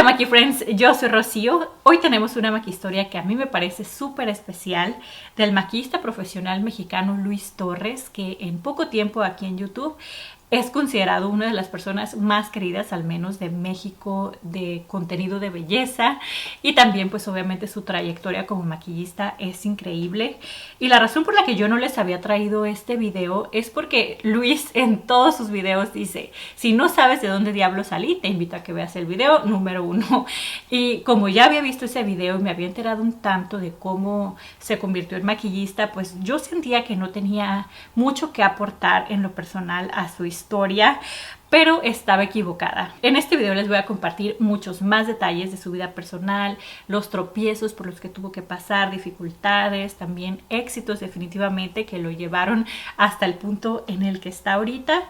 Hola Maki Friends, yo soy Rocío. Hoy tenemos una maquihistoria que a mí me parece súper especial del maquillista profesional mexicano Luis Torres, que en poco tiempo aquí en YouTube es considerado una de las personas más queridas, al menos de México, de contenido de belleza, y también pues obviamente su trayectoria como maquillista es increíble. Y la razón por la que yo no les había traído este video es porque Luis en todos sus videos dice: si no sabes de dónde diablos salí, te invito a que veas el video número 1. Y como ya había visto ese video y me había enterado un tanto de cómo se convirtió en maquillista, pues yo sentía que no tenía mucho que aportar en lo personal a su historia, pero estaba equivocada. En este video les voy a compartir muchos más detalles de su vida personal, los tropiezos por los que tuvo que pasar, dificultades, también éxitos definitivamente que lo llevaron hasta el punto en el que está ahorita,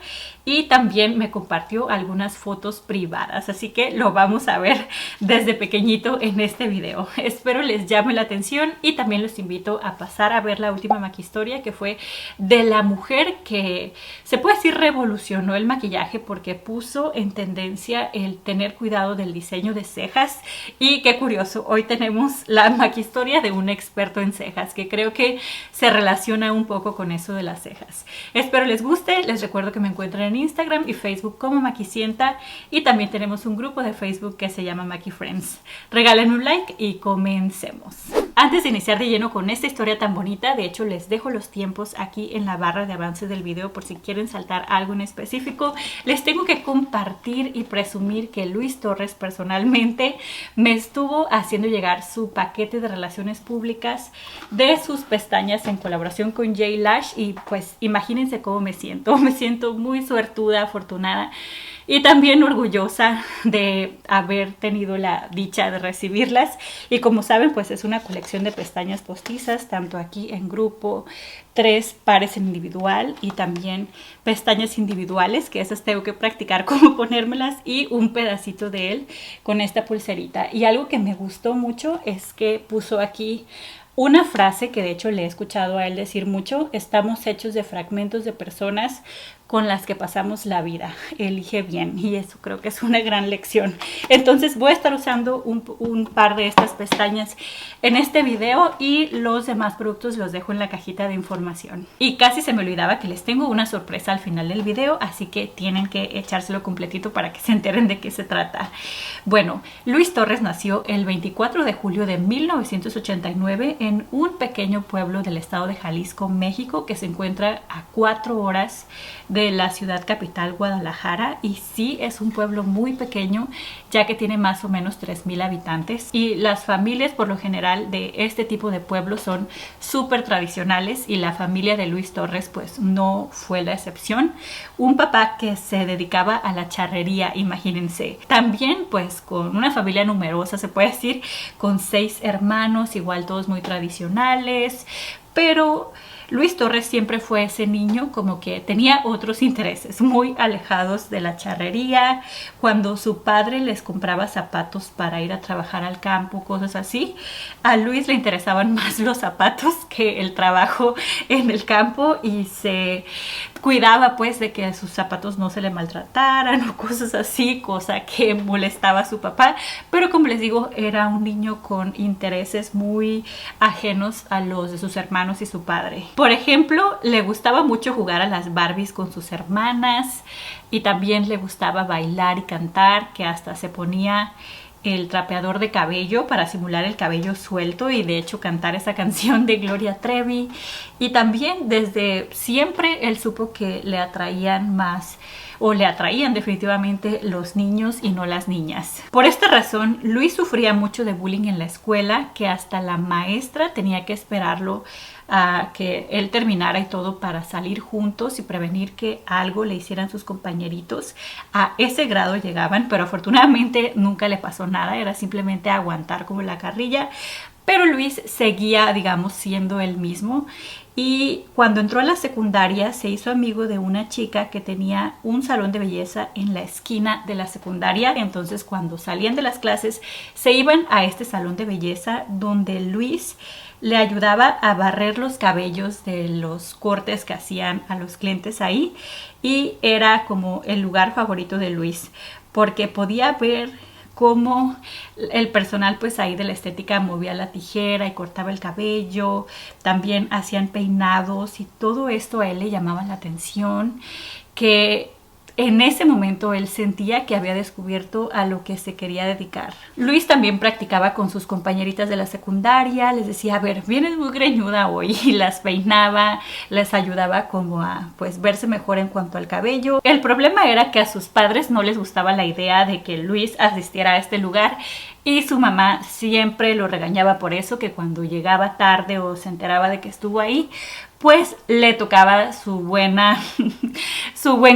y también me compartió algunas fotos privadas, así que lo vamos a ver desde pequeñito en este video. Espero les llame la atención y también los invito a pasar a ver la última maquihistoria, que fue de la mujer que se puede decir revolucionó el maquillaje, porque puso en tendencia el tener cuidado del diseño de cejas. Y qué curioso, hoy tenemos la maquihistoria de un experto en cejas, que creo que se relaciona un poco con eso de las cejas. Espero les guste. Les recuerdo que me encuentran en Instagram y Facebook como Makicienta, y también tenemos un grupo de Facebook que se llama Maki Friends. Regalen un like y comencemos. Antes de iniciar de lleno con esta historia tan bonita, de hecho les dejo los tiempos aquí en la barra de avance del video por si quieren saltar algo en específico. Les tengo que compartir y presumir que Luis Torres personalmente me estuvo haciendo llegar su paquete de relaciones públicas de sus pestañas en colaboración con J Lash, y pues imagínense cómo me siento. Me siento muy suertuda, afortunada y también orgullosa de haber tenido la dicha de recibirlas. Y como saben, pues es una colección de pestañas postizas, tanto aquí en grupo, 3 pares en individual, y también pestañas individuales, que esas tengo que practicar cómo ponérmelas, y un pedacito de él con esta pulserita. Y algo que me gustó mucho es que puso aquí una frase que de hecho le he escuchado a él decir mucho: estamos hechos de fragmentos de personas con las que pasamos la vida, elige bien. Y eso creo que es una gran lección. Entonces voy a estar usando un par de estas pestañas en este video, y los demás productos los dejo en la cajita de información. Y casi se me olvidaba que les tengo una sorpresa al final del video, así que tienen que echárselo completito para que se enteren de qué se trata. Bueno, Luis Torres nació el 24 de julio de 1989 en un pequeño pueblo del estado de Jalisco, México, que se encuentra a 4 horas de la ciudad capital, Guadalajara. Y sí, es un pueblo muy pequeño, ya que tiene más o menos 3,000 habitantes, y las familias por lo general de este tipo de pueblos son súper tradicionales, y la familia de Luis Torres pues no fue la excepción. Un papá que se dedicaba a la charrería, imagínense. También pues con una familia numerosa, se puede decir, con 6 hermanos, igual todos muy tradicionales, pero Luis Torres siempre fue ese niño como que tenía otros intereses muy alejados de la charrería. Cuando su padre les compraba zapatos para ir a trabajar al campo, cosas así, a Luis le interesaban más los zapatos que el trabajo en el campo, y se cuidaba pues de que sus zapatos no se le maltrataran o cosas así, cosa que molestaba a su papá. Pero como les digo, era un niño con intereses muy ajenos a los de sus hermanos y su padre. Por ejemplo, le gustaba mucho jugar a las Barbies con sus hermanas, y también le gustaba bailar y cantar, que hasta se ponía el trapeador de cabello para simular el cabello suelto y de hecho cantar esa canción de Gloria Trevi. Y también desde siempre él supo que le atraían más, o le atraían definitivamente, los niños y no las niñas. Por esta razón, Luis sufría mucho de bullying en la escuela, que hasta la maestra tenía que esperarlo a que él terminara y todo para salir juntos y prevenir que algo le hicieran sus compañeritos. A ese grado llegaban, pero afortunadamente nunca le pasó nada, era simplemente aguantar como la carrilla. Pero Luis seguía, digamos, siendo el mismo. Y cuando entró a la secundaria se hizo amigo de una chica que tenía un salón de belleza en la esquina de la secundaria. Entonces cuando salían de las clases se iban a este salón de belleza, donde Luis le ayudaba a barrer los cabellos de los cortes que hacían a los clientes ahí. Y era como el lugar favorito de Luis, porque podía ver cómo el personal pues ahí de la estética movía la tijera y cortaba el cabello, también hacían peinados y todo esto a él le llamaba la atención, que en ese momento él sentía que había descubierto a lo que se quería dedicar. Luis también practicaba con sus compañeritas de la secundaria, les decía, a ver, vienes muy greñuda hoy, y las peinaba, les ayudaba como a pues verse mejor en cuanto al cabello. El problema era que a sus padres no les gustaba la idea de que Luis asistiera a este lugar y su mamá siempre lo regañaba por eso, que cuando llegaba tarde o se enteraba de que estuvo ahí, pues le tocaba su buen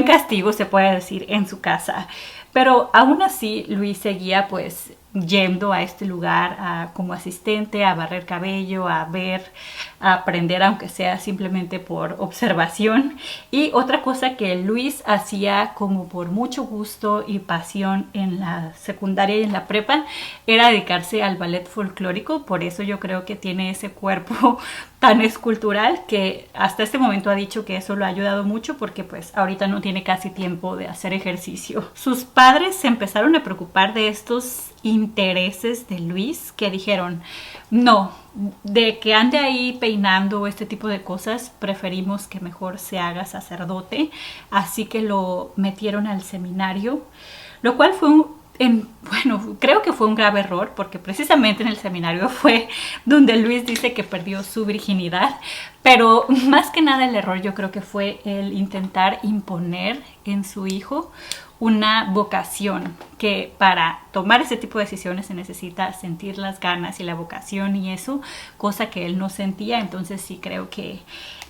castigo, se puede decir, en su casa. Pero aún así Luis seguía pues yendo a este lugar como asistente, a barrer cabello, a ver, a aprender, aunque sea simplemente por observación. Y otra cosa que Luis hacía como por mucho gusto y pasión en la secundaria y en la prepa era dedicarse al ballet folclórico. Por eso yo creo que tiene ese cuerpo tan escultural, que hasta este momento ha dicho que eso lo ha ayudado mucho porque pues ahorita no tiene casi tiempo de hacer ejercicio. Sus padres se empezaron a preocupar de estos intereses de Luis, que dijeron, no, de que ande ahí peinando este tipo de cosas, preferimos que mejor se haga sacerdote. Así que lo metieron al seminario, lo cual fue bueno, creo que fue un grave error, porque precisamente en el seminario fue donde Luis dice que perdió su virginidad. Pero más que nada el error yo creo que fue el intentar imponer en su hijo una vocación, que para tomar ese tipo de decisiones se necesita sentir las ganas y la vocación y eso, cosa que él no sentía. Entonces sí creo que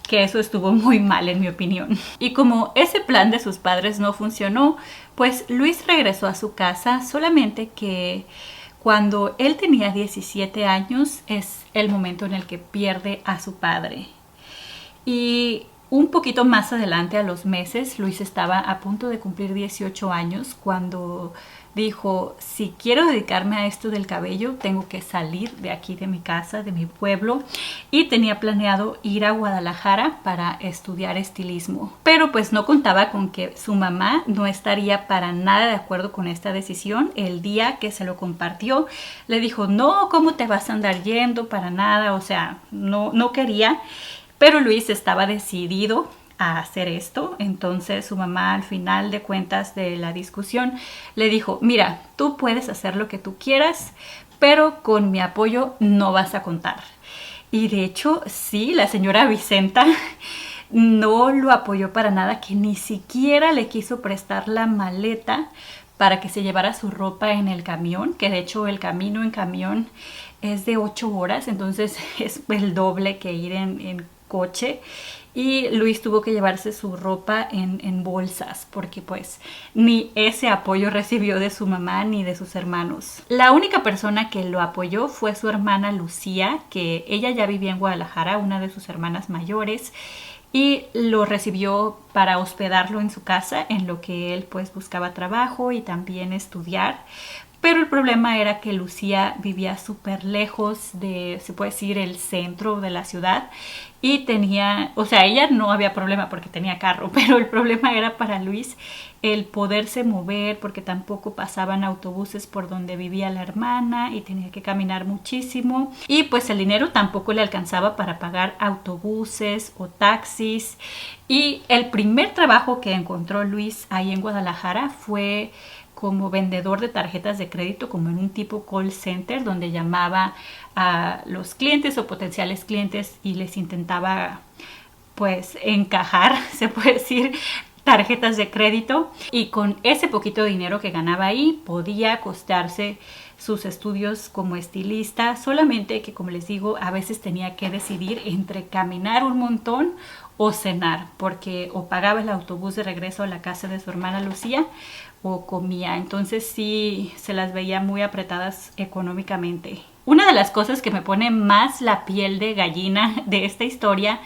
eso estuvo muy mal en mi opinión. Y como ese plan de sus padres no funcionó, pues Luis regresó a su casa, solamente que cuando él tenía 17 años es el momento en el que pierde a su padre. Y un poquito más adelante, a los meses, Luis estaba a punto de cumplir 18 años cuando dijo, si quiero dedicarme a esto del cabello, tengo que salir de aquí, de mi casa, de mi pueblo. Y tenía planeado ir a Guadalajara para estudiar estilismo. Pero pues no contaba con que su mamá no estaría para nada de acuerdo con esta decisión. El día que se lo compartió, le dijo, no, ¿cómo te vas a andar yendo? Para nada, o sea, no quería. Pero Luis estaba decidido a hacer esto. Entonces su mamá, al final de cuentas de la discusión, le dijo, mira, tú puedes hacer lo que tú quieras, pero con mi apoyo no vas a contar. Y de hecho, sí, la señora Vicenta no lo apoyó para nada, que ni siquiera le quiso prestar la maleta para que se llevara su ropa en el camión, que de hecho el camino en camión es de 8 horas, entonces es el doble que ir en coche. Y Luis tuvo que llevarse su ropa en bolsas, porque pues ni ese apoyo recibió de su mamá ni de sus hermanos. La única persona que lo apoyó fue su hermana Lucía, que ella ya vivía en Guadalajara, una de sus hermanas mayores, y lo recibió para hospedarlo en su casa, en lo que él pues buscaba trabajo y también estudiar. Pero el problema era que Lucía vivía súper lejos de, se puede decir, el centro de la ciudad. Y tenía, o sea, ella no había problema porque tenía carro, pero el problema era para Luis el poderse mover, porque tampoco pasaban autobuses por donde vivía la hermana y tenía que caminar muchísimo. Y pues el dinero tampoco le alcanzaba para pagar autobuses o taxis. Y el primer trabajo que encontró Luis ahí en Guadalajara fue como vendedor de tarjetas de crédito, como en un tipo call center, donde llamaba a los clientes o potenciales clientes y les intentaba pues encajar, se puede decir, tarjetas de crédito. Y con ese poquito de dinero que ganaba ahí podía costearse sus estudios como estilista, solamente que, como les digo, a veces tenía que decidir entre caminar un montón o cenar, porque o pagaba el autobús de regreso a la casa de su hermana Lucía o comía. Entonces sí se las veía muy apretadas económicamente. Una de las cosas que me pone más la piel de gallina de esta historia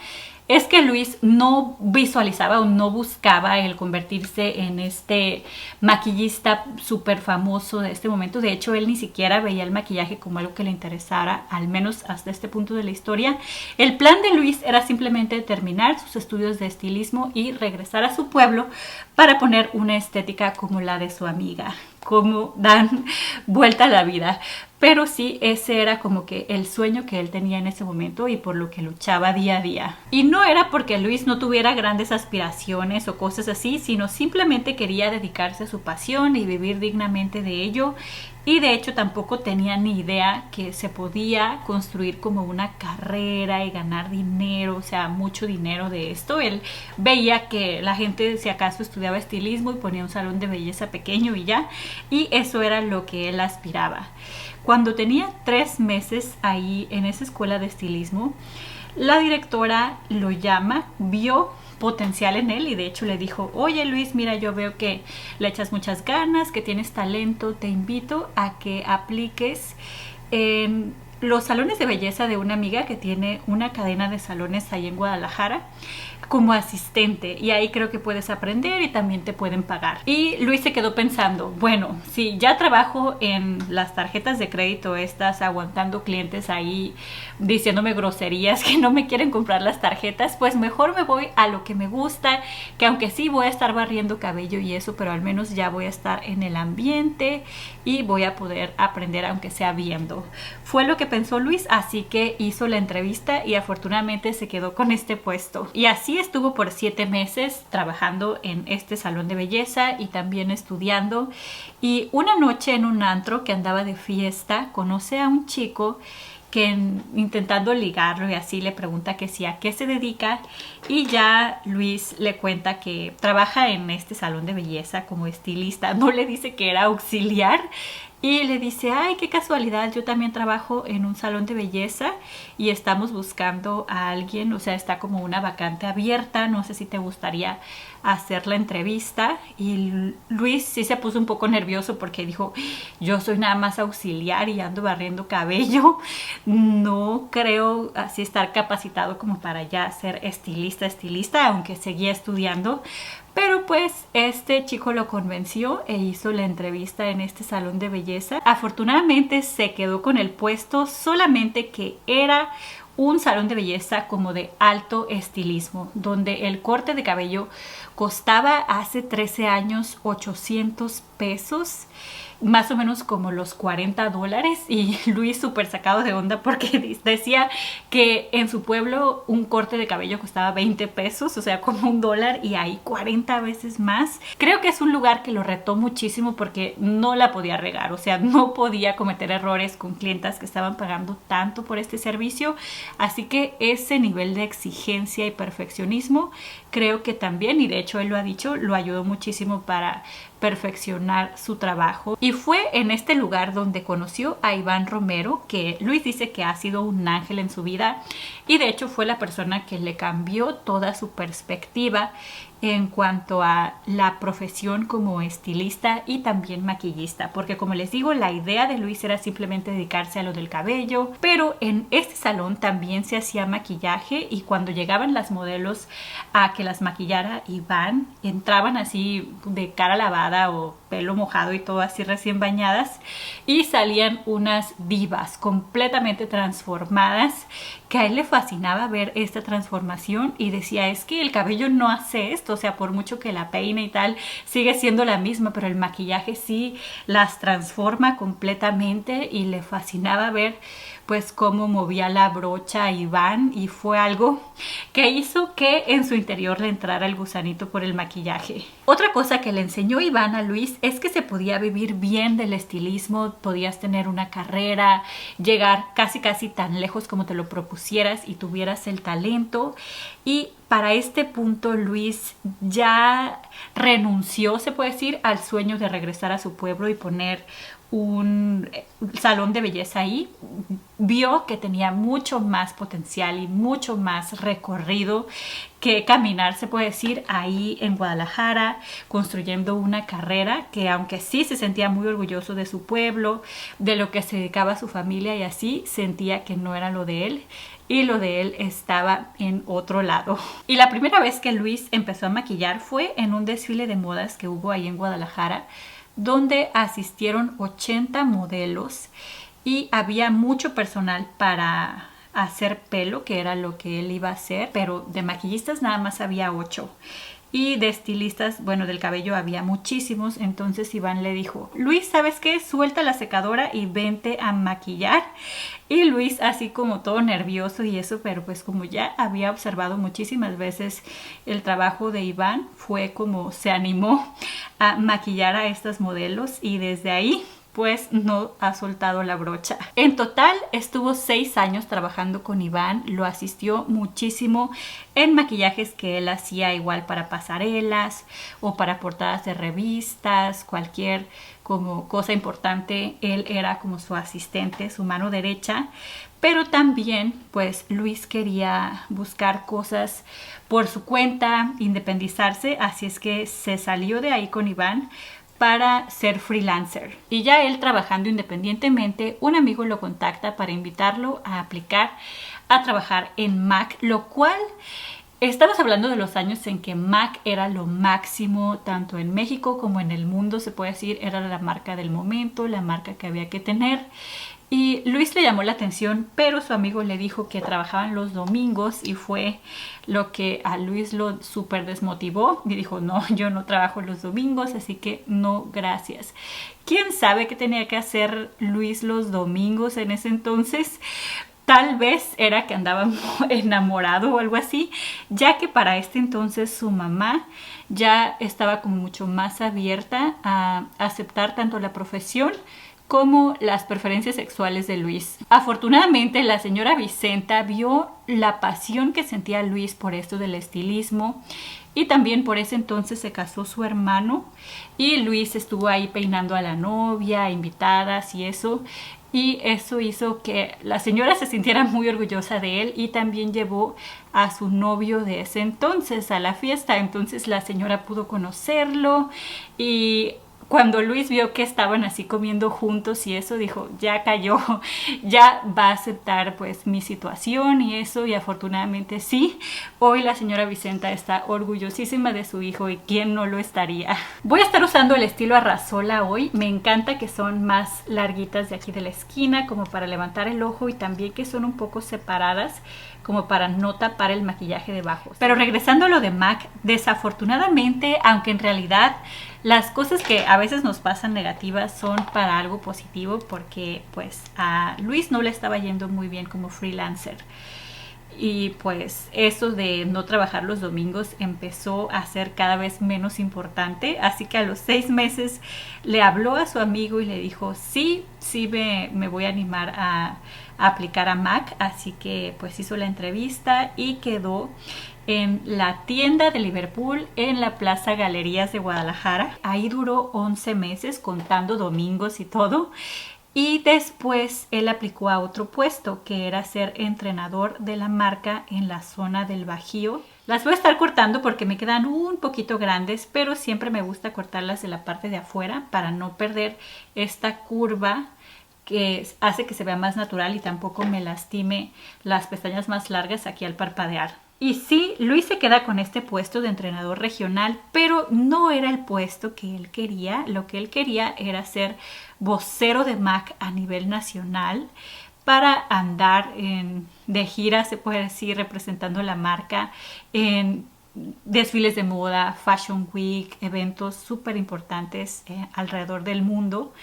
es que Luis no visualizaba o no buscaba el convertirse en este maquillista súper famoso de este momento. De hecho, él ni siquiera veía el maquillaje como algo que le interesara, al menos hasta este punto de la historia. El plan de Luis era simplemente terminar sus estudios de estilismo y regresar a su pueblo para poner una estética como la de su amiga. cómo dan vuelta a la vida. Pero sí, ese era como que el sueño que él tenía en ese momento y por lo que luchaba día a día. Y no era porque Luis no tuviera grandes aspiraciones o cosas así, sino simplemente quería dedicarse a su pasión y vivir dignamente de ello. Y de hecho tampoco tenía ni idea que se podía construir como una carrera y ganar dinero, o sea, mucho dinero de esto. Él veía que la gente, si acaso, estudiaba estilismo y ponía un salón de belleza pequeño y ya, y eso era lo que él aspiraba. Cuando tenía 3 meses ahí en esa escuela de estilismo, la directora lo llama, vio potencial en él y de hecho le dijo: oye Luis, mira, yo veo que le echas muchas ganas, que tienes talento, te invito a que apliques en los salones de belleza de una amiga que tiene una cadena de salones ahí en Guadalajara como asistente, y ahí creo que puedes aprender y también te pueden pagar. Y Luis se quedó pensando, bueno, si ya trabajo en las tarjetas de crédito estas, aguantando clientes ahí diciéndome groserías que no me quieren comprar las tarjetas, pues mejor me voy a lo que me gusta, que aunque sí voy a estar barriendo cabello y eso, pero al menos ya voy a estar en el ambiente y voy a poder aprender aunque sea viendo. Fue lo que pensó Luis, así que hizo la entrevista y afortunadamente se quedó con este puesto. Y así estuvo por 7 meses trabajando en este salón de belleza y también estudiando. Y una noche en un antro que andaba de fiesta, conoce a un chico que intentando ligarlo y así le pregunta que sí, a qué se dedica, y ya Luis le cuenta que trabaja en este salón de belleza como estilista. No le dice que era auxiliar y le dice: ay, qué casualidad, yo también trabajo en un salón de belleza y estamos buscando a alguien, o sea, está como una vacante abierta, no sé si te gustaría hacer la entrevista. Y Luis sí se puso un poco nervioso porque dijo: yo soy nada más auxiliar y ando barriendo cabello, no creo así estar capacitado como para ya ser estilista, aunque seguía estudiando. Pero pues este chico lo convenció e hizo la entrevista en este salón de belleza. Afortunadamente se quedó con el puesto, solamente que era un salón de belleza como de alto estilismo, donde el corte de cabello costaba hace 13 años 800 pesos, más o menos como los $40. Y Luis súper sacado de onda porque decía que en su pueblo un corte de cabello costaba 20 pesos, o sea, como $1, y ahí 40 veces más. Creo que es un lugar que lo retó muchísimo porque no la podía regar, o sea, no podía cometer errores con clientas que estaban pagando tanto por este servicio. Así que ese nivel de exigencia y perfeccionismo creo que también, y de hecho él lo ha dicho, lo ayudó muchísimo para perfeccionar su trabajo. Y fue en este lugar donde conoció a Iván Romero, que Luis dice que ha sido un ángel en su vida, y de hecho fue la persona que le cambió toda su perspectiva en cuanto a la profesión como estilista y también maquillista, porque como les digo, la idea de Luis era simplemente dedicarse a lo del cabello, pero en este salón también se hacía maquillaje, y cuando llegaban las modelos a que las maquillara Iván, entraban así de cara lavada o pelo mojado y todo así recién bañadas, y salían unas divas completamente transformadas, que a él le fascinaba ver esta transformación y decía: es que el cabello no hace esto, o sea, por mucho que la peine y tal, sigue siendo la misma, pero el maquillaje sí las transforma completamente, y le fascinaba ver pues cómo movía la brocha a Iván, y fue algo que hizo que en su interior le entrara el gusanito por el maquillaje. Otra cosa que le enseñó Iván a Luis es que se podía vivir bien del estilismo, podías tener una carrera, llegar casi tan lejos como te lo propusieras y tuvieras el talento. Y para este punto Luis ya renunció, se puede decir, al sueño de regresar a su pueblo y poner un salón de belleza ahí. Vio que tenía mucho más potencial y mucho más recorrido que caminar, se puede decir, ahí en Guadalajara, construyendo una carrera que, aunque sí se sentía muy orgulloso de su pueblo, de lo que se dedicaba a su familia y así, sentía que no era lo de él, y lo de él estaba en otro lado. Y la primera vez que Luis empezó a maquillar fue en un desfile de modas que hubo ahí en Guadalajara, donde asistieron 80 modelos y había mucho personal para hacer pelo, que era lo que él iba a hacer, pero de maquillistas nada más había 8. y de estilistas, bueno, del cabello había muchísimos. Entonces Iván le dijo, Luis, ¿sabes qué? Suelta la secadora y vente a maquillar. Y Luis, así como todo nervioso y eso, pero pues como ya había observado muchísimas veces el trabajo de Iván, fue como se animó a maquillar a estas modelos, y desde ahí pues no ha soltado la brocha. En total estuvo 6 años trabajando con Iván, lo asistió muchísimo en maquillajes que él hacía, igual para pasarelas o para portadas de revistas, cualquier como cosa importante, él era como su asistente, su mano derecha. Pero también pues Luis quería buscar cosas por su cuenta, independizarse, así es que se salió de ahí con Iván para ser freelancer. Y ya él trabajando independientemente, un amigo lo contacta para invitarlo a aplicar a trabajar en MAC, lo cual estamos hablando de los años en que MAC era lo máximo, tanto en México como en el mundo, se puede decir, era la marca del momento, la marca que había que tener. Y Luis le llamó la atención, pero su amigo le dijo que trabajaban los domingos, y fue lo que a Luis lo súper desmotivó. Y dijo, no, yo no trabajo los domingos, así que no, gracias. ¿Quién sabe qué tenía que hacer Luis los domingos en ese entonces? Tal vez era que andaba enamorado o algo así, ya que para este entonces su mamá ya estaba como mucho más abierta a aceptar tanto la profesión como las preferencias sexuales de Luis. Afortunadamente, la señora Vicenta vio la pasión que sentía Luis por esto del estilismo, y también por ese entonces se casó su hermano, y Luis estuvo ahí peinando a la novia, invitadas y eso hizo que la señora se sintiera muy orgullosa de él, y también llevó a su novio de ese entonces a la fiesta. Entonces la señora pudo conocerlo, y cuando Luis vio que estaban así comiendo juntos y eso, dijo, ya cayó, ya va a aceptar pues mi situación y eso, y afortunadamente sí. Hoy la señora Vicenta está orgullosísima de su hijo, y quién no lo estaría. Voy a estar usando el estilo Arrasola hoy. Me encanta que son más larguitas de aquí de la esquina, como para levantar el ojo, y también que son un poco separadas, como para no tapar el maquillaje debajo. Pero regresando a lo de MAC, desafortunadamente, aunque en realidad las cosas que a veces nos pasan negativas son para algo positivo, porque pues a Luis no le estaba yendo muy bien como freelancer. Y pues eso de no trabajar los domingos empezó a ser cada vez menos importante, así que a los 6 meses le habló a su amigo y le dijo, sí me voy a animar a aplicar a MAC. Así que pues hizo la entrevista y quedó en la tienda de Liverpool en la Plaza Galerías de Guadalajara. Ahí duró 11 meses contando domingos y todo. Y después él aplicó a otro puesto, que era ser entrenador de la marca en la zona del Bajío. Las voy a estar cortando porque me quedan un poquito grandes, pero siempre me gusta cortarlas de la parte de afuera para no perder esta curva que hace que se vea más natural y tampoco me lastime las pestañas más largas aquí al parpadear. Y sí, Luis se queda con este puesto de entrenador regional, pero no era el puesto que él quería. Lo que él quería era ser vocero de MAC a nivel nacional, para andar de gira, se puede decir, representando la marca en desfiles de moda, Fashion Week, eventos súper importantes alrededor del mundo.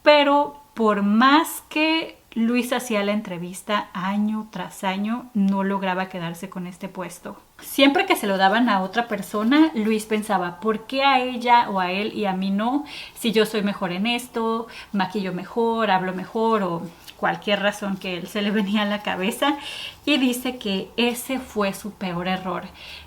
Pero por más que Luis hacía la entrevista año tras año, no lograba quedarse con este puesto. Siempre que se lo daban a otra persona, Luis pensaba, ¿por qué a ella o a él y a mí no? Si yo soy mejor en esto, maquillo mejor, hablo mejor, o cualquier razón que él se le venía a la cabeza. Y dice que ese fue su peor error,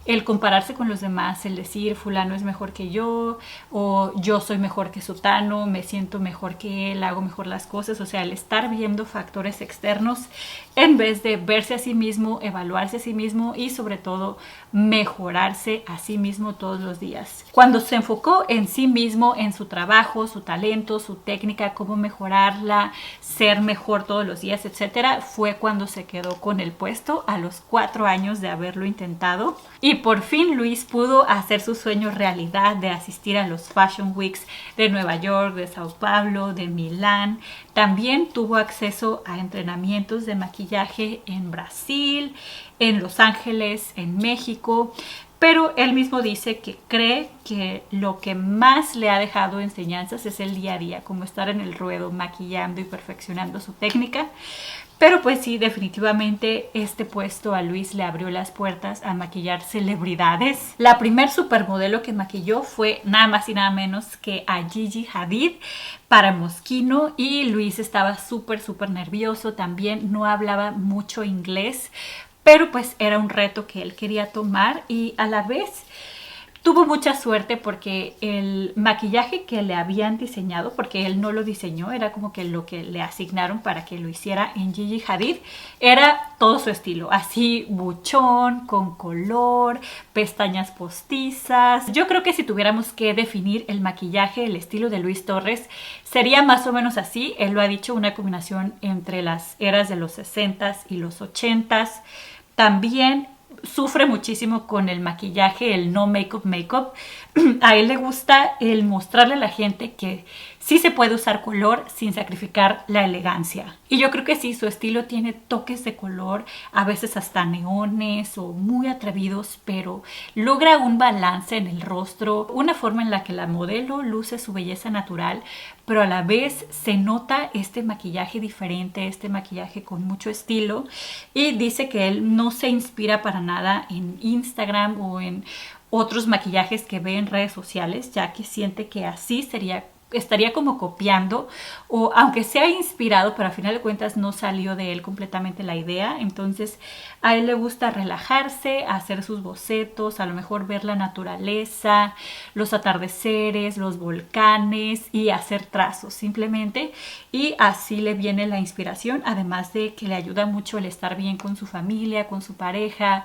el compararse con los demás, el decir fulano es mejor que yo, o yo soy mejor que sutano, me siento mejor que él, hago mejor las cosas. O sea, el estar viendo factores externos en vez de verse a sí mismo, evaluarse a sí mismo y sobre todo mejorarse a sí mismo todos los días. Cuando se enfocó en sí mismo, en su trabajo, su talento, su técnica, cómo mejorarla, ser mejor todos los días, etcétera, fue cuando se quedó con el puesto a los 4 años de haberlo intentado. Y por fin Luis pudo hacer su sueño realidad de asistir a los Fashion Weeks de Nueva York, de Sao Paulo, de Milán. También tuvo acceso a entrenamientos de maquillaje en Brasil, en Los Ángeles, en México. pero él mismo dice que cree que lo que más le ha dejado enseñanzas es el día a día, como estar en el ruedo maquillando y perfeccionando su técnica. Pero pues sí, definitivamente este puesto a Luis le abrió las puertas a maquillar celebridades. La primer supermodelo que maquilló fue nada más y nada menos que a Gigi Hadid para Moschino, y Luis estaba súper nervioso también, no hablaba mucho inglés, pero pues era un reto que él quería tomar y a la vez tuvo mucha suerte porque el maquillaje que le habían diseñado, porque él no lo diseñó, era como que lo que le asignaron para que lo hiciera en Gigi Hadid, era todo su estilo, así buchón, con color, pestañas postizas. Yo creo que si tuviéramos que definir el maquillaje, el estilo de Luis Torres, sería más o menos así. Él lo ha dicho, una combinación entre las eras de los 60s y los 80s. También sufre muchísimo con el maquillaje, el no make-up. A él le gusta el mostrarle a la gente que sí se puede usar color sin sacrificar la elegancia. Y yo creo que sí, su estilo tiene toques de color, a veces hasta neones o muy atrevidos, pero logra un balance en el rostro, una forma en la que la modelo luce su belleza natural, pero a la vez se nota este maquillaje diferente, este maquillaje con mucho estilo. Y dice que él no se inspira para nada en Instagram o en otros maquillajes que ve en redes sociales, ya que siente que así estaría como copiando, o aunque sea inspirado, pero a final de cuentas no salió de él completamente la idea. Entonces a él le gusta relajarse, hacer sus bocetos, a lo mejor ver la naturaleza, los atardeceres, los volcanes y hacer trazos simplemente, y así le viene la inspiración, además de que le ayuda mucho el estar bien con su familia, con su pareja,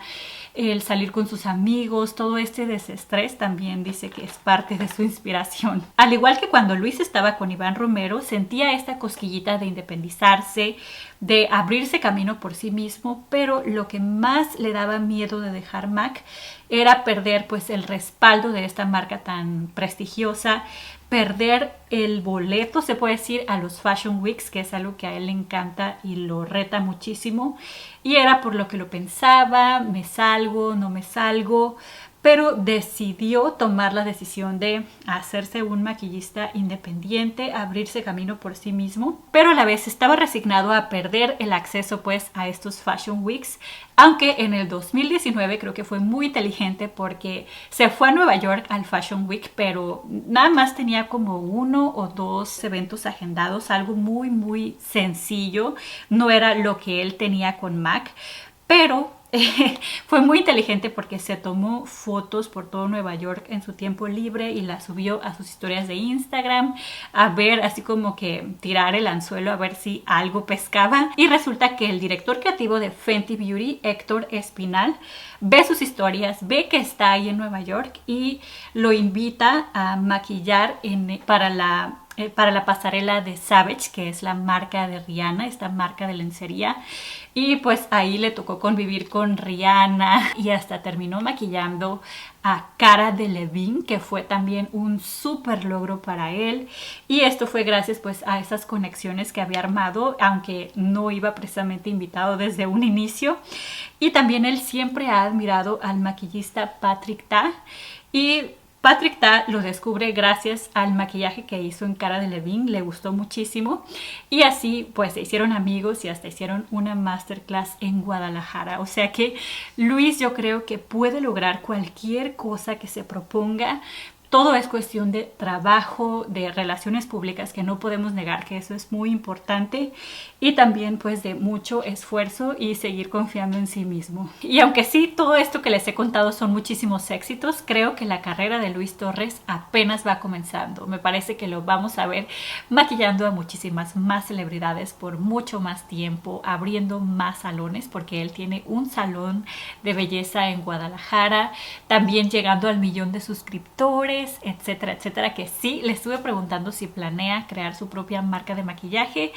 el salir con sus amigos. Todo este desestrés también dice que es parte de su inspiración. Al igual que cuando Luis estaba con Iván Romero, sentía esta cosquillita de independizarse, de abrirse camino por sí mismo, pero lo que más le daba miedo de dejar MAC era perder pues el respaldo de esta marca tan prestigiosa, perder el boleto, se puede decir, a los Fashion Weeks, que es algo que a él le encanta y lo reta muchísimo, y era por lo que lo pensaba, me salgo, no me salgo, pero decidió tomar la decisión de hacerse un maquillista independiente, abrirse camino por sí mismo, pero a la vez estaba resignado a perder el acceso pues a estos Fashion Weeks, aunque en el 2019 creo que fue muy inteligente porque se fue a Nueva York al Fashion Week, pero nada más tenía como 1 o 2 eventos agendados, algo muy sencillo, no era lo que él tenía con MAC, pero fue muy inteligente porque se tomó fotos por todo Nueva York en su tiempo libre y las subió a sus historias de Instagram a ver, así como que tirar el anzuelo a ver si algo pescaba. Y resulta que el director creativo de Fenty Beauty, Héctor Espinal, ve sus historias, ve que está ahí en Nueva York y lo invita a maquillar para la pasarela de Savage, que es la marca de Rihanna, esta marca de lencería. Y pues ahí le tocó convivir con Rihanna y hasta terminó maquillando a Cara Delevingne, que fue también un súper logro para él. Y esto fue gracias pues a esas conexiones que había armado, aunque no iba precisamente invitado desde un inicio. Y también él siempre ha admirado al maquillista Patrick Ta, y Patrick Ta lo descubre gracias al maquillaje que hizo en Cara Delevingne, le gustó muchísimo y así pues se hicieron amigos y hasta hicieron una masterclass en Guadalajara. O sea que Luis, yo creo que puede lograr cualquier cosa que se proponga. Todo es cuestión de trabajo, de relaciones públicas, que no podemos negar que eso es muy importante, y también pues de mucho esfuerzo y seguir confiando en sí mismo. Y aunque sí, todo esto que les he contado son muchísimos éxitos, creo que la carrera de Luis Torres apenas va comenzando. Me parece que lo vamos a ver maquillando a muchísimas más celebridades por mucho más tiempo, abriendo más salones, porque él tiene un salón de belleza en Guadalajara, también llegando al 1,000,000 de suscriptores, etcétera, etcétera. Que sí, le estuve preguntando si planea crear su propia marca de maquillaje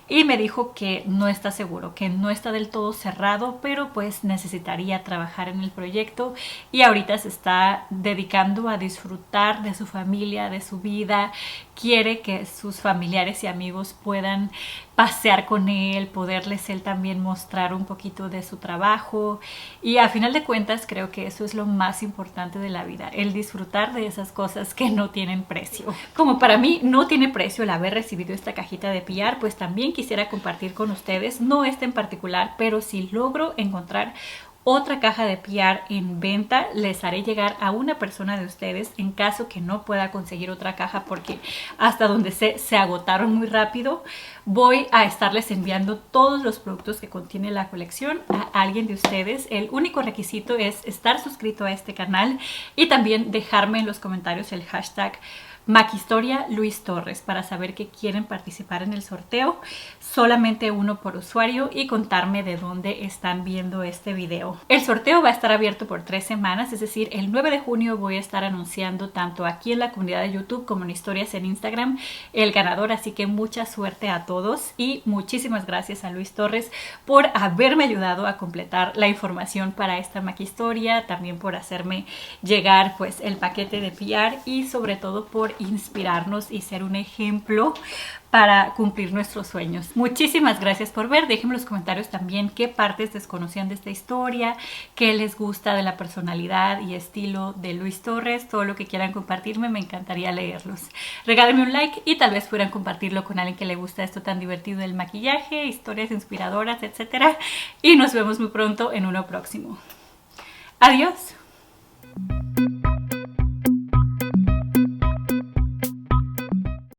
y me dijo que no está seguro, que no está del todo cerrado, pero pues necesitaría trabajar en el proyecto y ahorita se está dedicando a disfrutar de su familia, de su vida. Quiere que sus familiares y amigos puedan pasear con él, poderles él también mostrar un poquito de su trabajo. Y a final de cuentas creo que eso es lo más importante de la vida, el disfrutar de esas cosas que no tienen precio. Como para mí no tiene precio el haber recibido esta cajita de PR, pues también quisiera compartir con ustedes, no esta en particular, pero si logro encontrar otra caja de PR en venta, les haré llegar a una persona de ustedes en caso que no pueda conseguir otra caja, porque hasta donde se agotaron muy rápido. Voy a estarles enviando todos los productos que contiene la colección a alguien de ustedes. El único requisito es estar suscrito a este canal y también dejarme en los comentarios el hashtag Maquistoria Luis Torres para saber que quieren participar en el sorteo. Solamente uno por usuario y contarme de dónde están viendo este video. El sorteo va a estar abierto por 3 semanas, es decir, el 9 de junio voy a estar anunciando tanto aquí en la comunidad de YouTube como en historias en Instagram el ganador, así que mucha suerte a todos y muchísimas gracias a Luis Torres por haberme ayudado a completar la información para esta Maquistoria, también por hacerme llegar pues el paquete de PR y sobre todo por inspirarnos y ser un ejemplo para cumplir nuestros sueños. Muchísimas gracias por ver. Déjenme en los comentarios también qué partes desconocían de esta historia, qué les gusta de la personalidad y estilo de Luis Torres, todo lo que quieran compartirme, me encantaría leerlos. Regálenme un like y tal vez puedan compartirlo con alguien que le gusta esto tan divertido del maquillaje, historias inspiradoras, etc. Y nos vemos muy pronto en uno próximo. Adiós.